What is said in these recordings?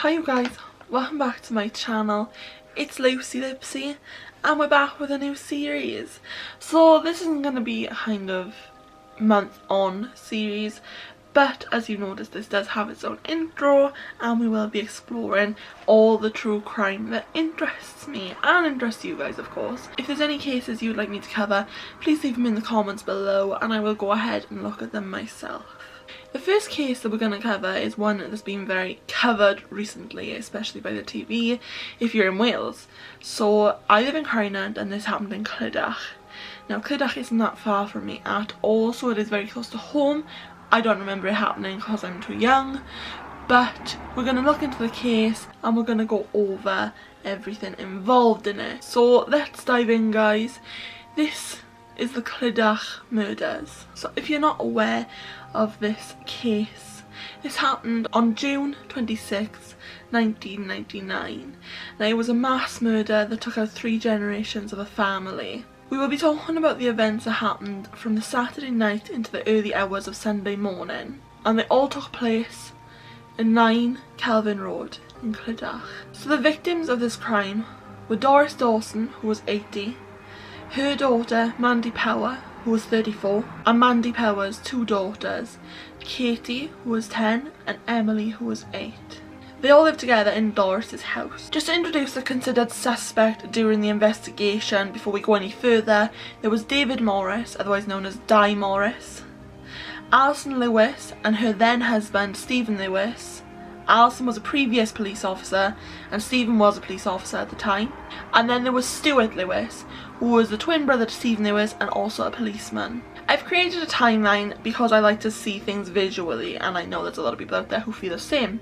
Hi you guys, welcome back to my channel. It's Lucy Lipsy and we're back with a new series. So this isn't going to be a kind of month-on series, but as you noticed this does have its own intro and we will be exploring all the true crime that interests me and interests you guys, of course. If there's any cases you'd like me to cover, please leave them in the comments below and I will go ahead and look at them myself. The first case that we're going to cover is one that's been very covered recently, especially by the TV, if you're in Wales. So I live in Clydach and this happened in Clydach. Now Clydach isn't that far from me at all, so it is very close to home. I don't remember it happening because I'm too young, but we're going to look into the case and we're going to go over everything involved in it. So let's dive in, guys. This is the Clydach murders. So if you're not aware of this case, this happened on June 26, 1999. Now it was a mass murder that took out 3 generations of a family. We will be talking about the events that happened from the Saturday night into the early hours of Sunday morning, and they all took place in 9 Kelvin Road in Clydach. So the victims of this crime were Doris Dawson, who was 80, her daughter Mandy Power, who was 34, and Mandy Power's 2 daughters, Katie, who was 10, and Emily, who was 8. They all lived together in Doris's house. Just to introduce the considered suspect during the investigation before we go any further, there was David Morris, otherwise known as DAI Morris, Alison Lewis and her then husband Stephen Lewis. Alison was a previous police officer and Stephen was a police officer at the time. And then there was Stuart Lewis, who was the twin brother to Stephen Lewis and also a policeman. I've created a timeline because I like to see things visually, and I know there's a lot of people out there who feel the same.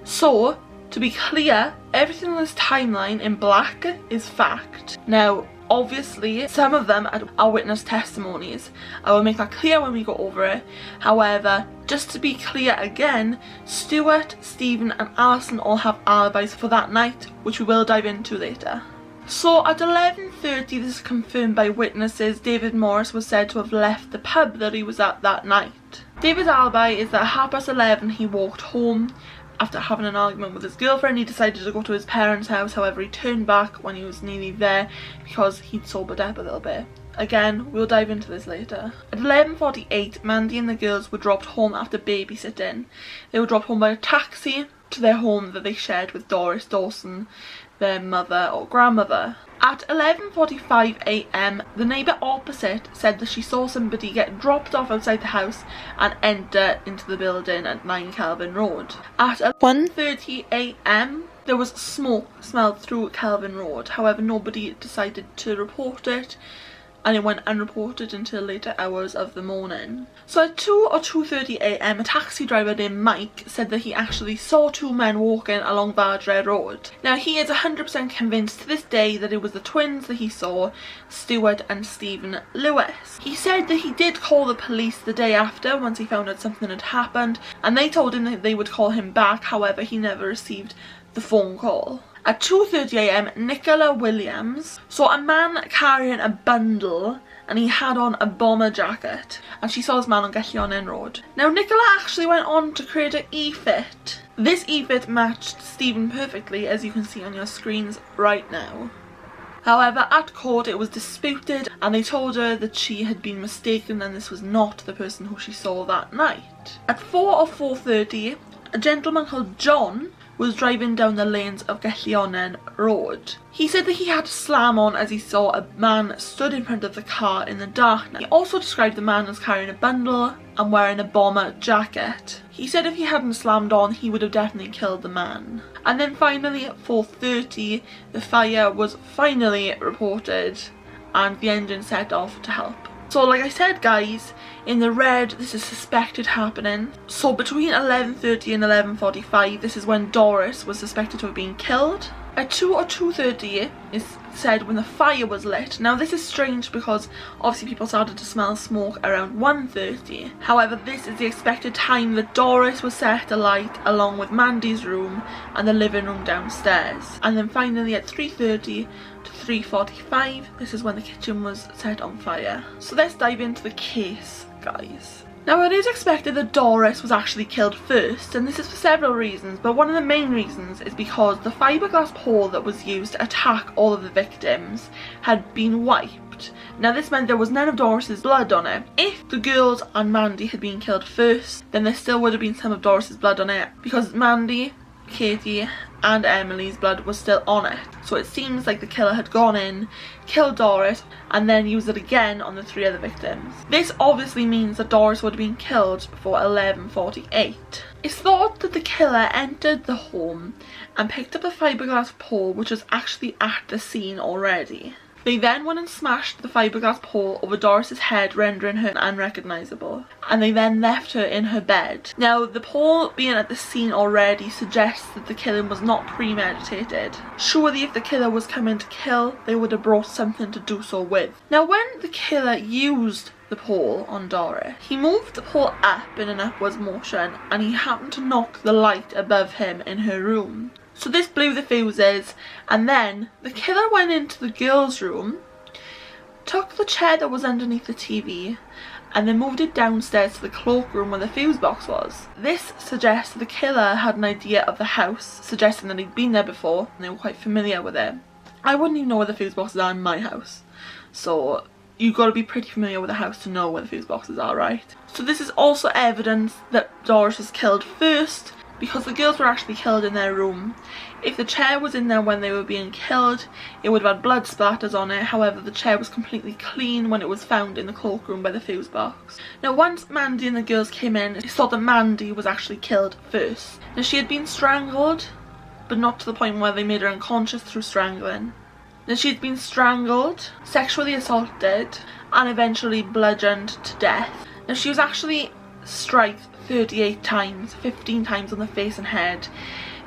So, to be clear, everything on this timeline in black is fact. Now, obviously, some of them are witness testimonies. I will make that clear when we go over it. However, just to be clear again, Stuart, Stephen and Alison all have alibis for that night, which we will dive into later. So at 11:30, this is confirmed by witnesses, David Morris was said to have left the pub that he was at that night. David's alibi is that at 11:30 he walked home. After having an argument with his girlfriend, he decided to go to his parents' house. However, he turned back when he was nearly there because he'd sobered up a little bit. Again, we'll dive into this later. At 11:48, Mandy and the girls were dropped home after babysitting. They were dropped home by a taxi to their home that they shared with Doris Dawson, their mother or grandmother. At 11:45 AM, the neighbour opposite said that she saw somebody get dropped off outside the house and enter into the building at 9 Kelvin Road. At 1:30 AM, there was smoke smelled through Kelvin Road. However, nobody decided to report it, and it went unreported until later hours of the morning. So at 2 or 2:30 AM, a taxi driver named Mike said that he actually saw 2 men walking along Vardre Road. Now he is 100% convinced to this day that it was the twins that he saw, Stuart and Stephen Lewis. He said that he did call the police the day after once he found out something had happened, and they told him that they would call him back. However, he never received the phone call. At 2:30 AM, Nicola Williams saw a man carrying a bundle and he had on a bomber jacket, and she saw this man on Gellionen Road. Now Nicola actually went on to create an e-fit. This e-fit matched Stephen perfectly, as you can see on your screens right now. However, at court it was disputed and they told her that she had been mistaken and this was not the person who she saw that night. At 4 or 4:30, a gentleman called John was driving down the lanes of Gellionen Road. He said that he had to slam on as he saw a man stood in front of the car in the darkness. He also described the man as carrying a bundle and wearing a bomber jacket. He said if he hadn't slammed on, he would have definitely killed the man. And then finally at 4:30, the fire was finally reported and the engine set off to help. So like I said, guys, in the red, this is suspected happening. So between 11:30 and 11:45, this is when Doris was suspected to have been killed. At 2 or 2:30 is said when the fire was lit. Now this is strange because obviously people started to smell smoke around 1:30. However, this is the expected time that Doris was set alight along with Mandy's room and the living room downstairs. And then finally at 3:30 to 3:45, this is when the kitchen was set on fire. So let's dive into the case, guys. Now it is expected that Doris was actually killed first, and this is for several reasons, but one of the main reasons is because the fiberglass pole that was used to attack all of the victims had been wiped. Now this meant there was none of Doris's blood on it. If the girls and Mandy had been killed first, then there still would have been some of Doris's blood on it, because Mandy, Katie and Emily's blood was still on it. So it seems like the killer had gone in, killed Doris, and then used it again on the 3 other victims. This obviously means that Doris would have been killed before 11:48. It's thought that the killer entered the home and picked up a fiberglass pole which was actually at the scene already. They then went and smashed the fiberglass pole over Doris's head, rendering her unrecognisable, and they then left her in her bed. Now, the pole being at the scene already suggests that the killing was not premeditated. Surely if the killer was coming to kill, they would have brought something to do so with. Now, when the killer used the pole on Doris, he moved the pole up in an upwards motion, and he happened to knock the light above him in her room. So this blew the fuses, and then the killer went into the girls' room, took the chair that was underneath the TV, and then moved it downstairs to the cloakroom where the fuse box was. This suggests the killer had an idea of the house, suggesting that he'd been there before and they were quite familiar with it. I wouldn't even know where the fuse boxes are in my house, so you've got to be pretty familiar with the house to know where the fuse boxes are, right? So this is also evidence that Doris was killed first, because the girls were actually killed in their room. If the chair was in there when they were being killed, it would have had blood splatters on it. However, the chair was completely clean when it was found in the cloakroom by the fuse box. Now, once Mandy and the girls came in, it's thought that Mandy was actually killed first. Now, she had been strangled, but not to the point where they made her unconscious through strangling. Now, she had been strangled, sexually assaulted, and eventually bludgeoned to death. Now, she was actually struck 38 times, 15 times on the face and head.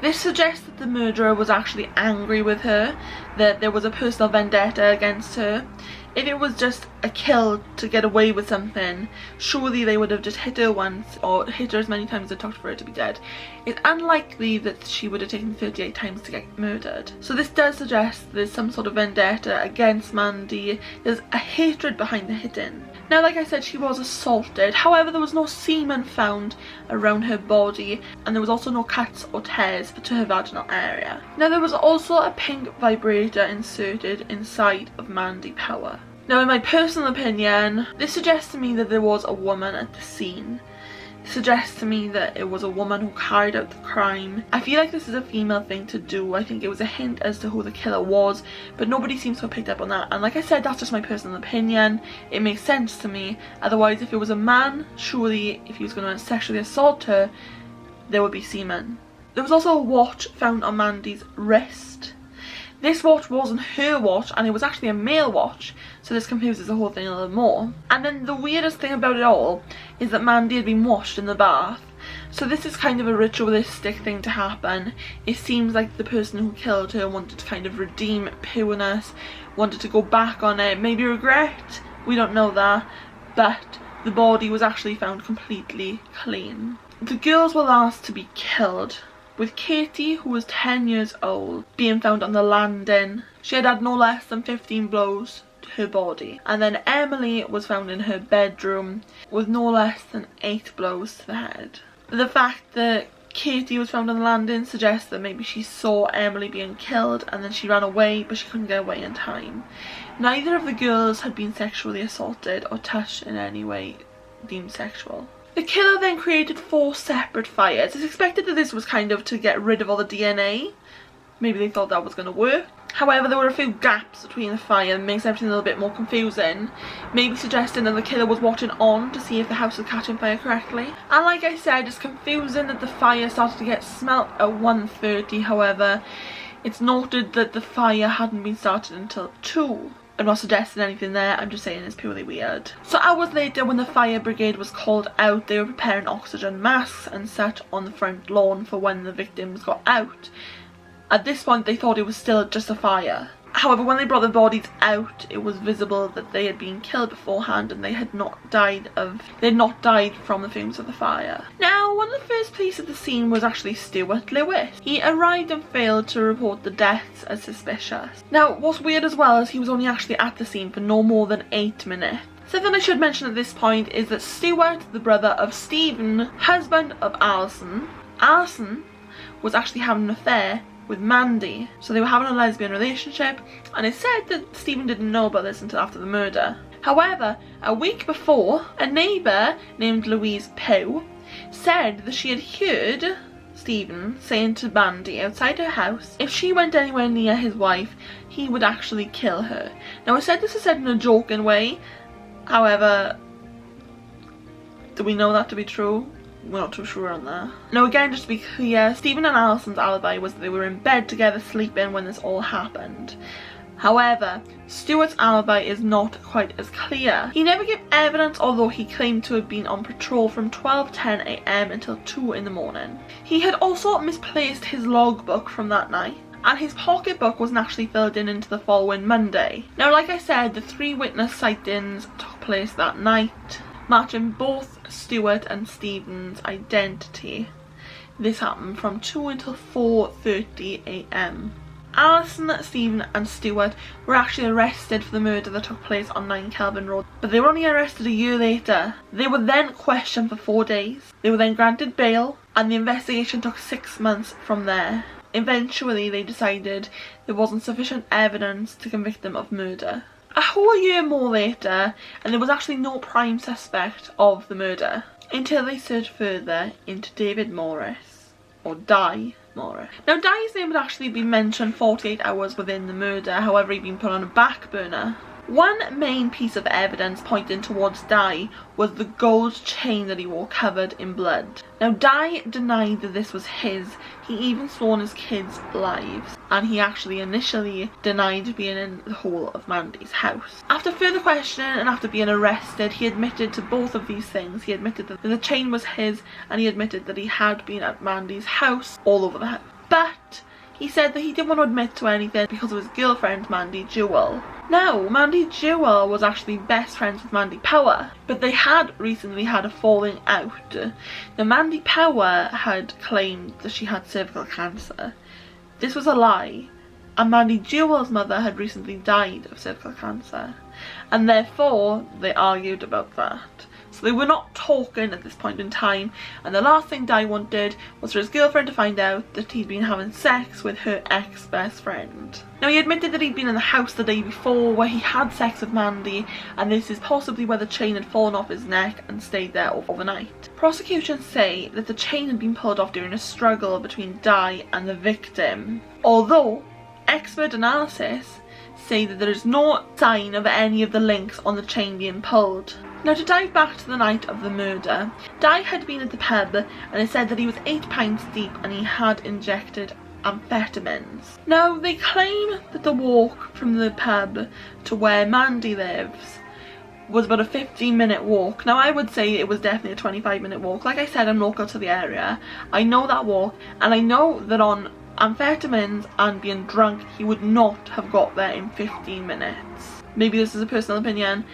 This suggests that the murderer was actually angry with her, that there was a personal vendetta against her. If it was just a kill to get away with something, surely they would have just hit her once or hit her as many times as it took for her to be dead. It's unlikely that she would have taken 38 times to get murdered. So this does suggest there's some sort of vendetta against Mandy. There's a hatred behind the hitting. Now, like I said, she was assaulted. However, there was no semen found around her body, and there was also no cuts or tears to her vaginal area. Now, there was also a pink vibrator inserted inside of Mandy Power. Now, in my personal opinion, this suggests to me that there was a woman at the scene. It suggests to me that it was a woman who carried out the crime. I feel like this is a female thing to do. I think it was a hint as to who the killer was, but nobody seems to have picked up on that. And like I said, that's just my personal opinion. It makes sense to me. Otherwise, if it was a man, surely if he was going to sexually assault her, there would be semen. There was also a watch found on Mandy's wrist. This watch wasn't her watch, and it was actually a male watch, so this confuses the whole thing a little more. And then the weirdest thing about it all is that Mandy had been washed in the bath. So this is kind of a ritualistic thing to happen. It seems like the person who killed her wanted to kind of redeem pureness, wanted to go back on it, maybe regret, we don't know that, but the body was actually found completely clean. The girls were last to be killed, with Katie, who was 10 years old, being found on the landing. She had had no less than 15 blows to her body. And then Emily was found in her bedroom with no less than 8 blows to the head. The fact that Katie was found on the landing suggests that maybe she saw Emily being killed and then she ran away, but she couldn't get away in time. Neither of the girls had been sexually assaulted or touched in any way deemed sexual. The killer then created 4 separate fires. It's expected that this was kind of to get rid of all the DNA. Maybe they thought that was going to work. However, there were a few gaps between the fire that makes everything a little bit more confusing. Maybe suggesting that the killer was watching on to see if the house was catching fire correctly. And like I said, it's confusing that the fire started to get smelt at 1:30. However, it's noted that the fire hadn't been started until 2. I'm not suggesting anything there, I'm just saying it's purely weird. So hours later, when the fire brigade was called out, they were preparing oxygen masks and sat on the front lawn for when the victims got out. At this point, they thought it was still just a fire. However, when they brought the bodies out, it was visible that they had been killed beforehand and they had not died from the fumes of the fire. Now, one of the first police at the scene was actually Stuart Lewis. He arrived and failed to report the deaths as suspicious. Now, what's weird as well is he was only actually at the scene for no more than 8 minutes. Something I should mention at this point is that Stuart, the brother of Stephen, husband of Alison was actually having an affair with Mandy. So they were having a lesbian relationship, and it's said that Stephen didn't know about this until after the murder. However, a week before, a neighbour named Louise Poe said that she had heard Stephen saying to Mandy outside her house if she went anywhere near his wife, he would actually kill her. Now, I said this is said in a joking way, however, do we know that to be true? We're not too sure on that. Now again, just to be clear, Stephen and Alison's alibi was that they were in bed together sleeping when this all happened. However, Stuart's alibi is not quite as clear. He never gave evidence, although he claimed to have been on patrol from 12:10 AM until 2 in the morning. He had also misplaced his logbook from that night, and his pocketbook wasn't actually filled in into the following Monday. Now, like I said, the 3 witness sightings took place that night, matching both Stuart and Stephen's identity. This happened from 2 until 4:30 AM. Alison, Stephen and Stuart were actually arrested for the murder that took place on 9 Kelvin Road, but they were only arrested a year later. They were then questioned for 4 days. They were then granted bail, and the investigation took 6 months from there. Eventually they decided there wasn't sufficient evidence to convict them of murder. A whole year more later, and there was actually no prime suspect of the murder until they searched further into David Morris, or DAI Morris. Now, Dai's name had actually been mentioned 48 hours within the murder, however he'd been put on a back burner. One main piece of evidence pointing towards Dai was the gold chain that he wore covered in blood. Now, Dai denied that this was his. He even swore on his kids' lives, and he actually initially denied being in the whole of Mandy's house. After further questioning and after being arrested, he admitted to both of these things. He admitted that the chain was his, and he admitted that he had been at Mandy's house, all over the house. But he said that he didn't want to admit to anything because of his girlfriend, Mandy Jewell. Now, Mandy Jewell was actually best friends with Mandy Power, but they had recently had a falling out. Now, Mandy Power had claimed that she had cervical cancer. This was a lie, and Mandy Jewell's mother had recently died of cervical cancer, and therefore they argued about that. So they were not talking at this point in time, and the last thing Dai wanted was for his girlfriend to find out that he'd been having sex with her ex-best friend. Now, he admitted that he'd been in the house the day before where he had sex with Mandy, and this is possibly where the chain had fallen off his neck and stayed there overnight. Prosecution say that the chain had been pulled off during a struggle between Dai and the victim, although expert analysis say that there is no sign of any of the links on the chain being pulled. Now, to dive back to the night of the murder, Dai had been at the pub, and it said that he was 8 pints deep and he had injected amphetamines. Now, they claim that the walk from the pub to where Mandy lives was about a 15-minute walk. Now, I would say it was definitely a 25-minute walk. Like I said, I'm local to the area. I know that walk, and I know that on amphetamines and being drunk, he would not have got there in 15 minutes. Maybe this is a personal opinion,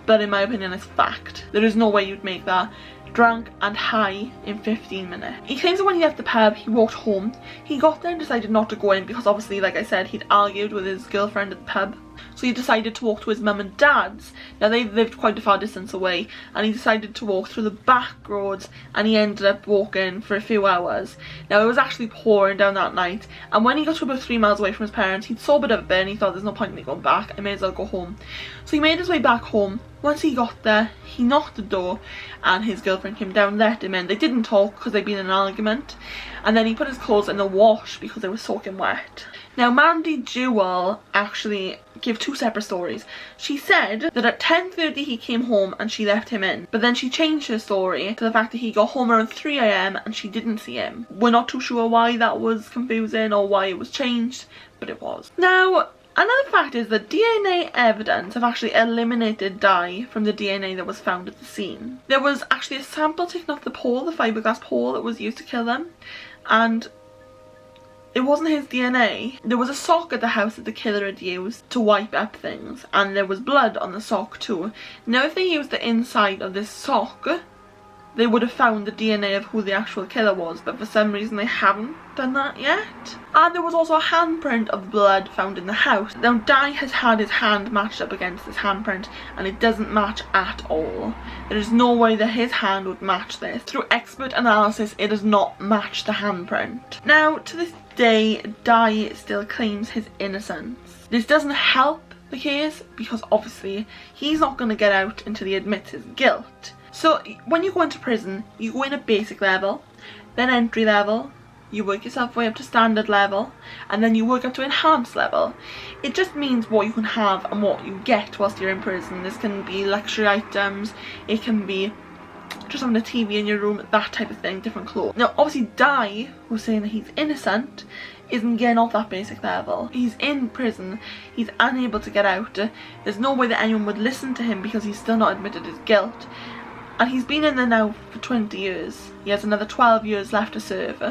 but in my opinion it's fact. There is no way you'd make that drunk and high in 15 minutes. He claims that when he left the pub, he walked home. He got there and decided not to go in because obviously, like I said, he'd argued with his girlfriend at the pub. So he decided to walk to his mum and dad's. Now, they lived quite a far distance away, and he decided to walk through the back roads, and he ended up walking for a few hours. Now, it was actually pouring down that night, and when he got to about 3 miles away from his parents, he'd sobered up a bit and he thought there's no point in me going back, I may as well go home. So he made his way back home. Once he got there, he knocked the door, and his girlfriend came down, let him in. They didn't talk because they'd been in an argument, and then he put his clothes in the wash because they were soaking wet. Now, Mandy Jewell actually gave 2 separate stories. She said that at 10:30 he came home and she left him in, but then she changed her story to the fact that he got home around 3 AM and she didn't see him. We're not too sure why that was confusing or why it was changed, but it was. Now, another fact is that DNA evidence have actually eliminated Dai from the DNA that was found at the scene. There was actually a sample taken off the pole, the fiberglass pole that was used to kill them, and it wasn't his DNA. There was a sock at the house that the killer had used to wipe up things, and there was blood on the sock too. Now, if they used the inside of this sock they would have found the DNA of who the actual killer was, but for some reason they haven't done that yet. And there was also a handprint of blood found in the house. Now DAI has had his hand matched up against this handprint and it doesn't match at all. There is no way that his hand would match this. Through expert analysis, it does not match the handprint. Now to this day, DAI still claims his innocence. This doesn't help the case because obviously he's not going to get out until he admits his guilt. So when you go into prison, you go in at basic level, then entry level, you work yourself way up to standard level, and then you work up to enhanced level. It just means what you can have and what you get whilst you're in prison. This can be luxury items, it can be just having a TV in your room, that type of thing, different clothes. Now obviously DAI, who's saying that he's innocent, isn't getting off that basic level. He's in prison, he's unable to get out, there's no way that anyone would listen to him because he's still not admitted his guilt. And he's been in there now for 20 years. He has another 12 years left to serve.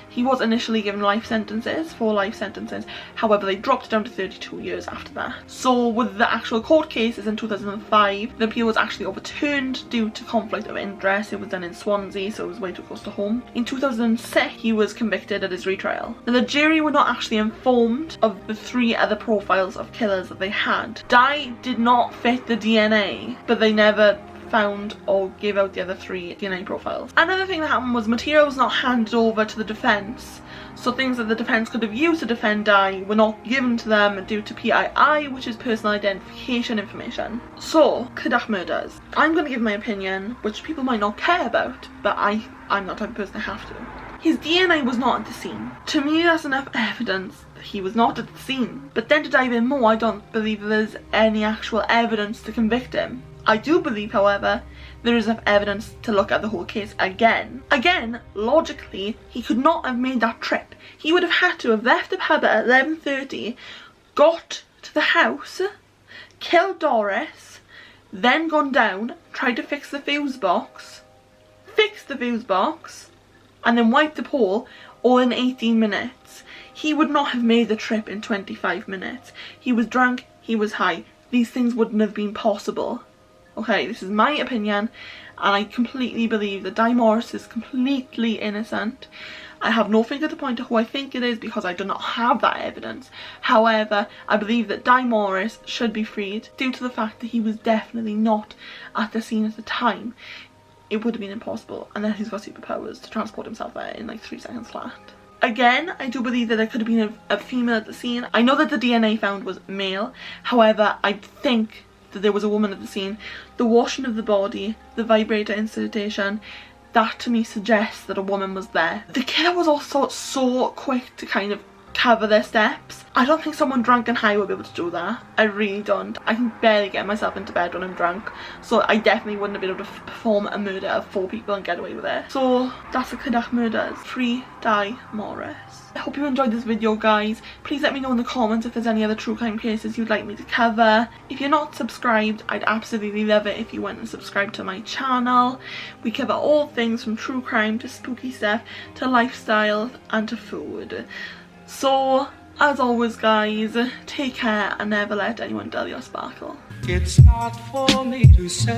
He was initially given life sentences, 4 life sentences, however they dropped it down to 32 years after that. So with the actual court cases in 2005, the appeal was actually overturned due to conflict of interest. It was done in Swansea, so it was way too close to home. In 2006, he was convicted at his retrial. Now the jury were not actually informed of the 3 other profiles of killers that they had. DAI did not fit the DNA, but they never found or gave out the other 3 DNA profiles. Another thing that happened was material was not handed over to the defence, so things that the defence could have used to defend DAI were not given to them due to PII, which is personal identification information. So, Clydach murders. I'm going to give my opinion, which people might not care about, but I'm not the type of person to have to. His DNA was not at the scene. To me, that's enough evidence that he was not at the scene. But then to dive in more, I don't believe there's any actual evidence to convict him. I do believe, however, there is enough evidence to look at the whole case again. Again, logically, he could not have made that trip. He would have had to have left the pub at 11:30, got to the house, killed Doris, then gone down, tried to fix the fuse box, and then wiped the pole all in 18 minutes. He would not have made the trip in 25 minutes. He was drunk, he was high. These things wouldn't have been possible. Okay, this is my opinion, and I completely believe that DAI Morris is completely innocent. I have no finger to point to who I think it is because I do not have that evidence. However, I believe that DAI Morris should be freed due to the fact that he was definitely not at the scene at the time. It would have been impossible, and then he's got superpowers to transport himself there in like 3 seconds flat. Again, I do believe that there could have been a female at the scene. I know that the DNA found was male, however, I think that there was a woman at the scene. The washing of the body, the vibrator insertion, that to me suggests that a woman was there. The killer was also so quick to kind of cover their steps. I don't think someone drunk and high would be able to do that. I really don't. I can barely get myself into bed when I'm drunk, so I definitely wouldn't have been able to perform a murder of 4 people and get away with it. So that's the Clydach murders. Free DAI Morris. I hope you enjoyed this video, guys. Please let me know in the comments if there's any other true crime cases you'd like me to cover. If you're not subscribed, I'd absolutely love it if you went and subscribed to my channel. We cover all things from true crime to spooky stuff to lifestyle and to food. So, as always, guys, take care and never let anyone dull your sparkle. It's not for me to say.